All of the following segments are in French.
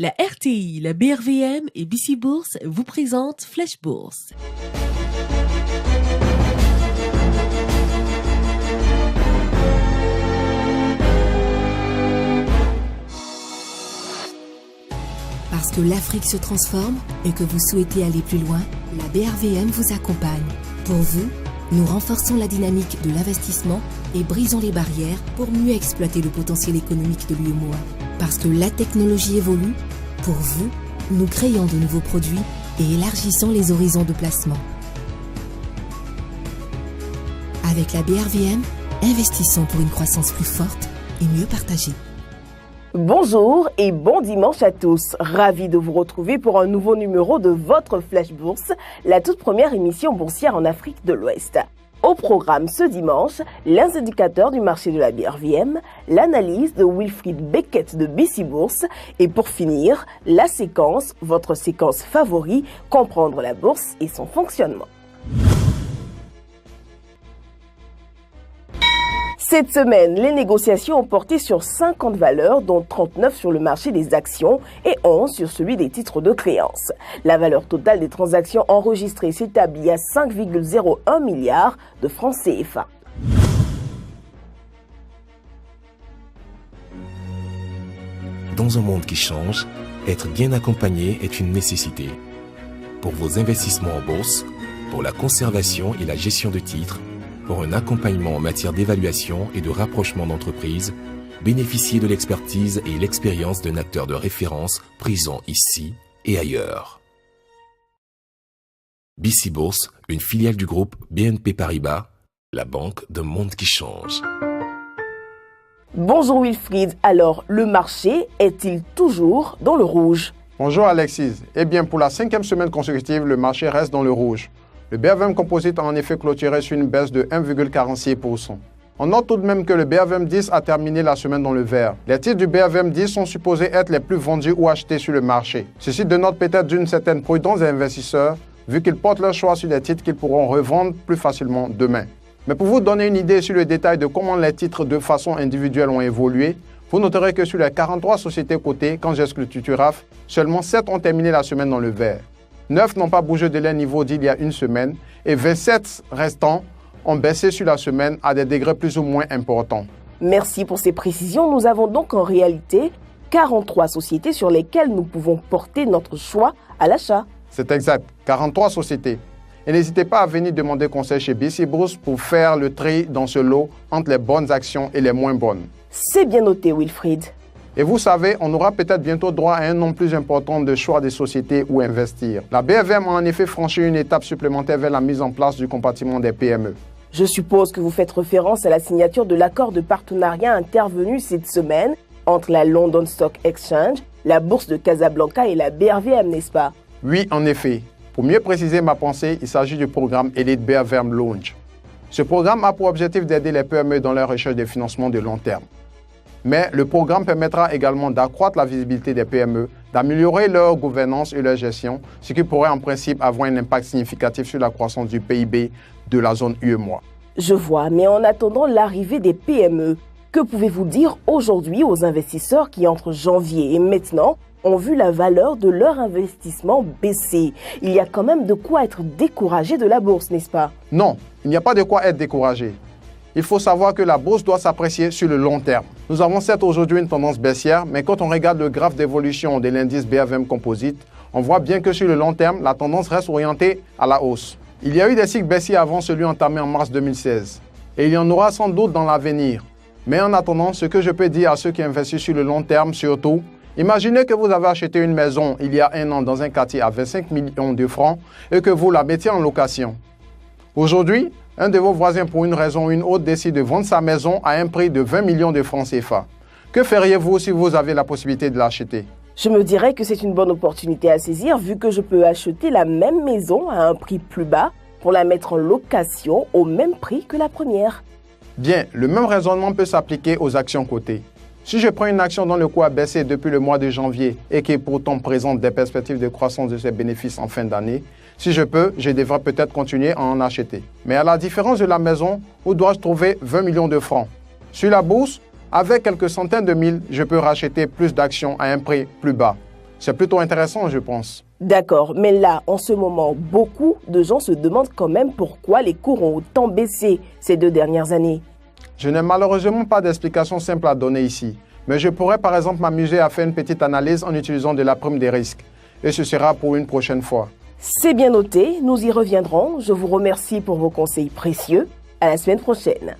La RTI, la BRVM et BC Bourse vous présentent Flash Bourse. Parce que l'Afrique se transforme et que vous souhaitez aller plus loin, la BRVM vous accompagne. Pour vous, nous renforçons la dynamique de l'investissement et brisons les barrières pour mieux exploiter le potentiel économique de l'UEMOA. Parce que la technologie évolue, pour vous, nous créons de nouveaux produits et élargissons les horizons de placement. Avec la BRVM, investissons pour une croissance plus forte et mieux partagée. Bonjour et bon dimanche à tous. Ravi de vous retrouver pour un nouveau numéro de votre Flash Bourse, la toute première émission boursière en Afrique de l'Ouest. Au programme ce dimanche, les indicateurs du marché de la BRVM, l'analyse de Wilfried Beckett de BC Bourse et pour finir, la séquence, votre séquence favori, comprendre la bourse et son fonctionnement. Cette semaine, les négociations ont porté sur 50 valeurs, dont 39 sur le marché des actions et 11 sur celui des titres de créance. La valeur totale des transactions enregistrées s'établit à 5,01 milliards de francs CFA. Dans un monde qui change, être bien accompagné est une nécessité. Pour vos investissements en bourse, pour la conservation et la gestion de titres, pour un accompagnement en matière d'évaluation et de rapprochement d'entreprises, bénéficiez de l'expertise et l'expérience d'un acteur de référence présent ici et ailleurs. BC Bourse, une filiale du groupe BNP Paribas, la banque d'un monde qui change. Bonjour Wilfried, alors le marché est-il toujours dans le rouge? Bonjour Alexis, eh bien pour la 5e semaine consécutive, le marché reste dans le rouge. Le BRVM Composite a en effet clôturé sur une baisse de 1,46%. On note tout de même que le BRVM 10 a terminé la semaine dans le vert. Les titres du BRVM 10 sont supposés être les plus vendus ou achetés sur le marché. Ceci dénote peut-être d'une certaine prudence des investisseurs, vu qu'ils portent leur choix sur des titres qu'ils pourront revendre plus facilement demain. Mais pour vous donner une idée sur le détail de comment les titres de façon individuelle ont évolué, vous noterez que sur les 43 sociétés cotées, quand j'exclus Tuturaf, seulement 7 ont terminé la semaine dans le vert. 9 n'ont pas bougé de leur niveau d'il y a une semaine et 27 restants ont baissé sur la semaine à des degrés plus ou moins importants. Merci pour ces précisions. Nous avons donc en réalité 43 sociétés sur lesquelles nous pouvons porter notre choix à l'achat. C'est exact, 43 sociétés. Et n'hésitez pas à venir demander conseil chez BC Bourse pour faire le tri dans ce lot entre les bonnes actions et les moins bonnes. C'est bien noté, Wilfried. Et vous savez, on aura peut-être bientôt droit à un nombre plus important de choix des sociétés où investir. La BRVM a en effet franchi une étape supplémentaire vers la mise en place du compartiment des PME. Je suppose que vous faites référence à la signature de l'accord de partenariat intervenu cette semaine entre la London Stock Exchange, la Bourse de Casablanca et la BRVM, n'est-ce pas? Oui, en effet. Pour mieux préciser ma pensée, il s'agit du programme Elite BRVM Launch. Ce programme a pour objectif d'aider les PME dans leur recherche de financement de long terme. Mais le programme permettra également d'accroître la visibilité des PME, d'améliorer leur gouvernance et leur gestion, ce qui pourrait en principe avoir un impact significatif sur la croissance du PIB de la zone UEMOA. Je vois, mais en attendant l'arrivée des PME, que pouvez-vous dire aujourd'hui aux investisseurs qui, entre janvier et maintenant, ont vu la valeur de leur investissement baisser? Il y a quand même de quoi être découragé de la bourse, n'est-ce pas? Non, il n'y a pas de quoi être découragé. Il faut savoir que la bourse doit s'apprécier sur le long terme. Nous avons certes aujourd'hui une tendance baissière, mais quand on regarde le graphe d'évolution de l'indice BRVM Composite, on voit bien que sur le long terme, la tendance reste orientée à la hausse. Il y a eu des cycles baissiers avant celui entamé en mars 2016, et il y en aura sans doute dans l'avenir. Mais en attendant, ce que je peux dire à ceux qui investissent sur le long terme surtout, imaginez que vous avez acheté une maison il y a un an dans un quartier à 25 millions de francs et que vous la mettiez en location. Aujourd'hui, un de vos voisins, pour une raison ou une autre, décide de vendre sa maison à un prix de 20 millions de francs CFA. Que feriez-vous si vous avez la possibilité de l'acheter? Je me dirais que c'est une bonne opportunité à saisir vu que je peux acheter la même maison à un prix plus bas pour la mettre en location au même prix que la première. Bien, le même raisonnement peut s'appliquer aux actions cotées. Si je prends une action dont le cours a baissé depuis le mois de janvier et qui pourtant présente des perspectives de croissance de ses bénéfices en fin d'année, si je peux, je devrais peut-être continuer à en acheter. Mais à la différence de la maison, où dois-je trouver 20 millions de francs? Sur la bourse, avec quelques centaines de mille, je peux racheter plus d'actions à un prix plus bas. C'est plutôt intéressant, je pense. D'accord, mais là, en ce moment, beaucoup de gens se demandent quand même pourquoi les cours ont autant baissé ces 2 dernières années. Je n'ai malheureusement pas d'explication simple à donner ici, mais je pourrais par exemple m'amuser à faire une petite analyse en utilisant de la prime des risques. Et ce sera pour une prochaine fois. C'est bien noté, nous y reviendrons. Je vous remercie pour vos conseils précieux. À la semaine prochaine.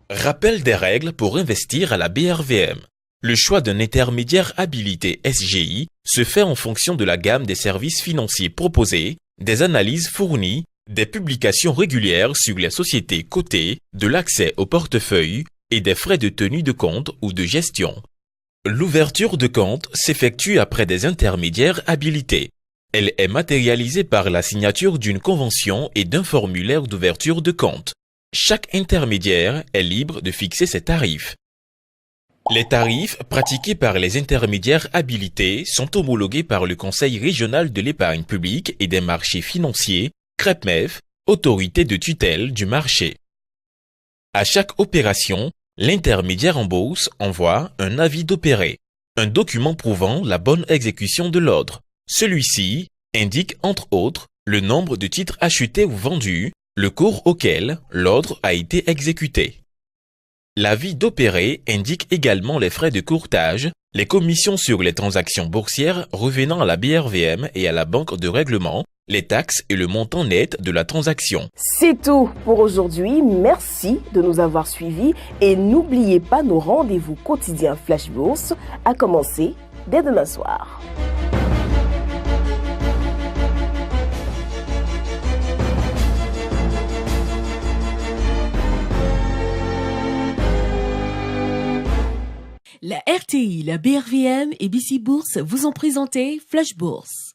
Rappel des règles pour investir à la BRVM. Le choix d'un intermédiaire habilité SGI se fait en fonction de la gamme des services financiers proposés, des analyses fournies, des publications régulières sur les sociétés cotées, de l'accès au portefeuille et des frais de tenue de compte ou de gestion. L'ouverture de compte s'effectue après des intermédiaires habilités. Elle est matérialisée par la signature d'une convention et d'un formulaire d'ouverture de compte. Chaque intermédiaire est libre de fixer ses tarifs. Les tarifs pratiqués par les intermédiaires habilités sont homologués par le Conseil régional de l'épargne publique et des marchés financiers, CREPMEF, autorité de tutelle du marché. À chaque opération, l'intermédiaire en bourse envoie un avis d'opérer, un document prouvant la bonne exécution de l'ordre. Celui-ci indique entre autres le nombre de titres achetés ou vendus, le cours auquel l'ordre a été exécuté. L'avis d'opérer indique également les frais de courtage, les commissions sur les transactions boursières revenant à la BRVM et à la banque de règlement, les taxes et le montant net de la transaction. C'est tout pour aujourd'hui. Merci de nous avoir suivis et n'oubliez pas nos rendez-vous quotidiens Flash Bourse à commencer dès demain soir. La RTI, la BRVM et BC Bourse vous ont présenté Flash Bourse.